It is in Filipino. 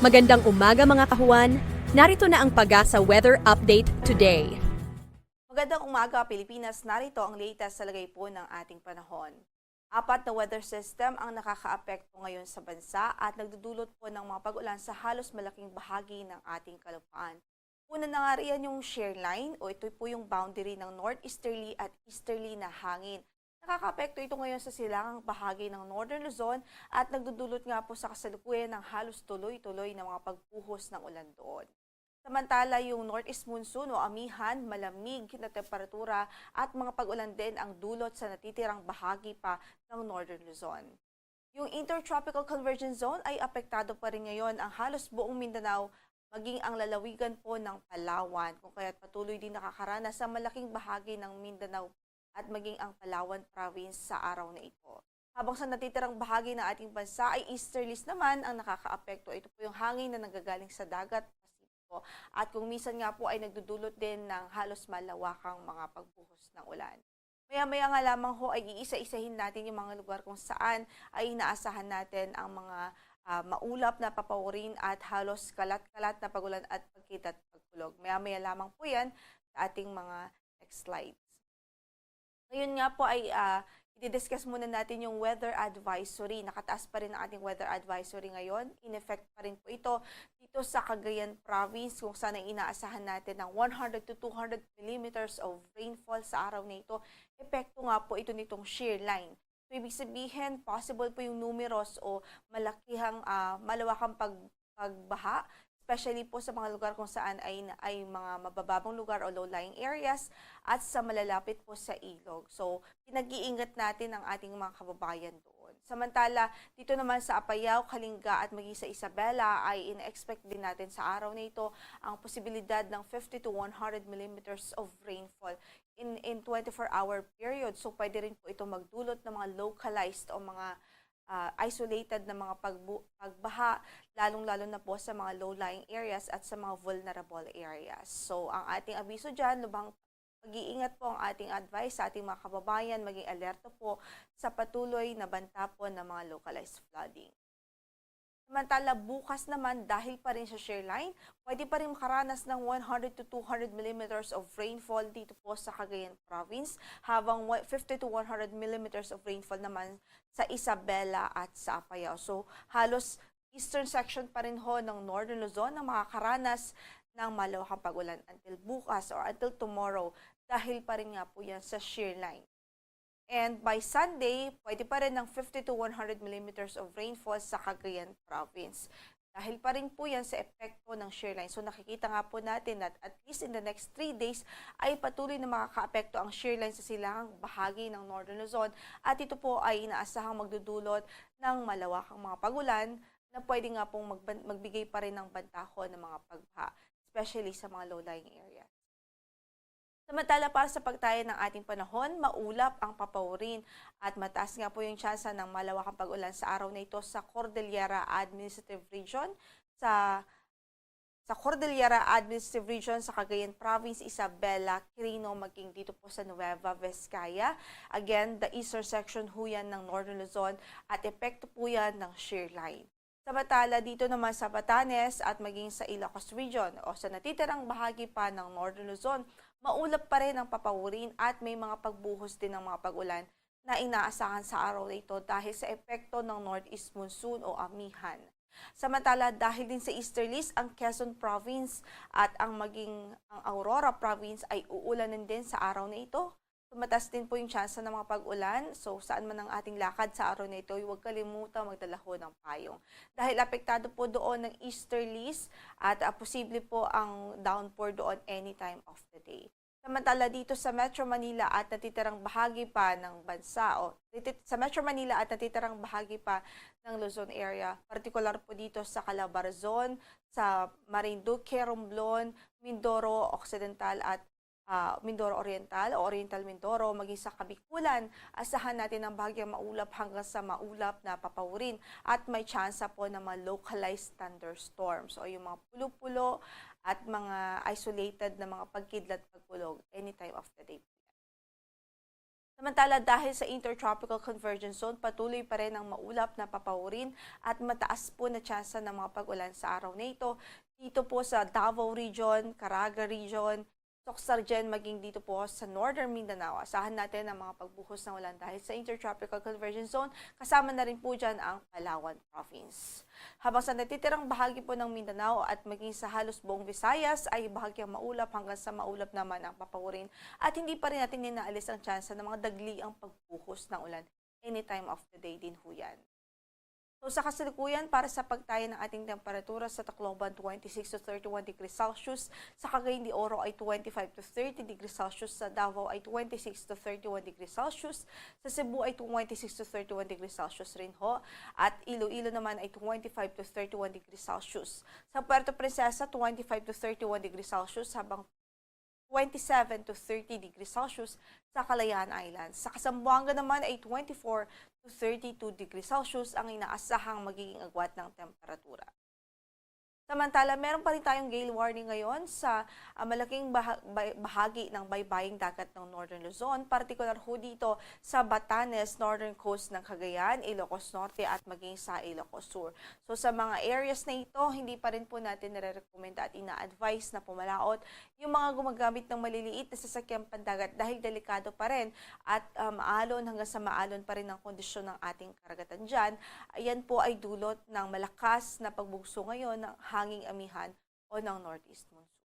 Magandang umaga mga kahuan. Narito na ang Pag-asa Weather Update today. Magandang umaga, Pilipinas. Narito ang latest sa lagay po ng ating panahon. Apat na weather system ang nakakaapekto ngayon sa bansa at nagdudulot po ng mga pag-ulan sa halos malaking bahagi ng ating kalupaan. Una na nga riyan yung shear line o ito po yung boundary ng northeasterly at easterly na hangin. Nakakaapekto ito ngayon sa silangang bahagi ng Northern Luzon at nagdudulot nga po sa kasalukuyan ng halos tuloy-tuloy na mga pagbuhos ng ulan doon. Samantala, yung northeast monsoon o amihan, malamig na temperatura at mga pag-ulan din ang dulot sa natitirang bahagi pa ng Northern Luzon. Yung Intertropical Convergence Zone ay apektado pa rin ngayon ang halos buong Mindanao, maging ang lalawigan po ng Palawan, kung kaya't patuloy din nakakaranas sa malaking bahagi ng Mindanao at maging ang Palawan province sa araw na ito. Habang sa natitirang bahagi ng ating bansa ay easterlies naman ang nakakaapekto. Ito po yung hangin na nanggagaling sa dagat Pasipiko at kung minsan nga po ay nagdudulot din ng halos malawakang mga pagbuhos ng ulan. Maya-maya nga lamang ho ay iisa-isahin natin yung mga lugar kung saan ay inaasahan natin ang mga maulap na papawirin at halos kalat-kalat na pagulan at pagkita at pagkulog. Maya-maya lamang po yan sa ating mga next slides. Ngayon nga po ay i-discuss muna natin yung weather advisory. Nakataas pa rin ang ating weather advisory ngayon. In effect pa rin po ito dito sa Cagayan Province kung saan ay inaasahan natin ng 100 to 200 millimeters of rainfall sa araw na ito. Epekto nga po ito nitong shear line. So, ibig sabihin, possible po yung numerous o malawakang pagbaha, especially po sa mga lugar kung saan ay mga mabababang lugar o low-lying areas at sa malalapit po sa ilog. So, pinag-iingat natin ang ating mga kababayan doon. Samantala, dito naman sa Apayao, Kalinga at maging sa Isabela ay ina-expect din natin sa araw na ito ang posibilidad ng 50 to 100 millimeters of rainfall in 24-hour period. So, pwede rin po ito magdulot ng mga localized o mga isolated na mga pagbaha, lalong-lalo na po sa mga low-lying areas at sa mga vulnerable areas. So, ang ating abiso dyan, lubhang mag-iingat po ang ating advice sa ating mga kababayan, maging alerto po sa patuloy na banta po ng mga localized flooding. Samantala, bukas naman dahil pa rin sa shear line, pwede pa rin makaranas ng 100 to 200 millimeters of rainfall dito po sa Cagayan Province, habang 50 to 100 millimeters of rainfall naman sa Isabela at sa Apayao. So, halos eastern section pa rin ho ng Northern Luzon ang makakaranas ng malawakang pag-ulan until bukas or until tomorrow dahil pa rin nga po yan sa shear line. And by Sunday, pwede pa rin ng 50 to 100 millimeters of rainfall sa Cagayan Province. Dahil pa rin po yan sa epekto ng shear line. So nakikita nga po natin that at least in the next 3 days ay patuloy na makakaapekto ang shear line sa silangang bahagi ng Northern Luzon. At ito po ay inaasahang magdudulot ng malawakang mga pagulan na pwede nga pong magbigay pa rin ng bantahon ng mga pagbaha, especially sa mga low-lying areas. Samantala, para sa pagtaya ng ating panahon, maulap ang papawirin at mataas nga po yung tsansa ng malawakang pag-ulan sa araw na ito sa Cordillera Administrative Region, sa Cordillera Administrative Region sa Cagayan Province, Isabela, Quirino, maging dito po sa Nueva Vizcaya. Again, the eastern section ho yan ng Northern Luzon at epekto po yan ng shear line. Samantala, dito naman sa Batanes at maging sa Ilocos Region o sa natitirang bahagi pa ng Northern Luzon, maulap pa rin ang papawirin at may mga pagbuhos din ng mga pag-ulan na inaasahan sa araw na ito dahil sa epekto ng northeast monsoon o amihan. Samantala, dahil din sa easterlies, ang Quezon Province at ang Aurora Province ay uulanin din sa araw na ito. Mataas din po yung tsansa ng mga pag-ulan. So, saan man ang ating lakad sa araw na ito, huwag kalimutan magdala ho ng payong. Dahil apektado po doon ng easterlies at posible po ang downpour doon anytime of the day. Samantala dito sa Metro Manila at natitirang bahagi pa ng bansa sa Metro Manila at natitirang bahagi pa ng Luzon area, partikular po dito sa Calabarzon, sa Marinduque, Romblon, Mindoro Occidental at Mindoro Oriental o Oriental Mindoro, maging sa Kabikulan, asahan natin ang bahagyang maulap hanggang sa maulap na papawirin at may tsansa po ng mga localized thunderstorms o yung mga pulo-pulo at mga isolated na mga pagkidlat pagkulog anytime of the day. Samantala, dahil sa Intertropical Convergence Zone, patuloy pa rin ang maulap na papawirin at mataas po na tsansa ng mga pag-ulan sa araw na ito. Dito po sa Davao Region, Caraga Region, Soxargen, maging dito po sa Northern Mindanao. Asahan natin ang mga pagbuhos ng ulan dahil sa Intertropical Convergence Zone. Kasama na rin po dyan ang Palawan Province. Habang sa natitirang bahagi po ng Mindanao at maging sa halos buong Visayas ay bahagyang maulap hanggang sa maulap naman ang papawirin. At hindi pa rin natin ninaalis ang tsansa ng mga dagli ang pagbuhos ng ulan any time of the day din ho yan. So sa kasalukuyan, para sa pagtaya ng ating temperatura sa Tacloban 26 to 31 degrees Celsius, sa Cagayan de Oro ay 25 to 30 degrees Celsius, sa Davao ay 26 to 31 degrees Celsius, sa Cebu ay 26 to 31 degrees Celsius rin ho, at Iloilo naman ay 25 to 31 degrees Celsius. Sa Puerto Princesa, 25 to 31 degrees Celsius, habang 27 to 30 degrees Celsius sa Kalayaan Islands. Sa Kasambuanga naman ay 24 to 32 degrees Celsius ang inaasahang magiging agwat ng temperatura. Samantala, meron pa rin tayong gale warning ngayon sa malaking bahagi ng baybaying dagat ng Northern Luzon, partikular ho dito sa Batanes, Northern Coast ng Cagayan, Ilocos Norte at maging sa Ilocos Sur. So sa mga areas na ito, hindi pa rin po natin nire-recommenda at ina-advise na pumalaot yung mga gumagamit ng maliliit na sasakyang pandagat dahil delikado pa rin at maalon hanggang sa maalon pa rin ang kondisyon ng ating karagatan dyan. Ayan po ay dulot ng malakas na pagbugso ngayon ng hanging amihan o ng northeast monsoon.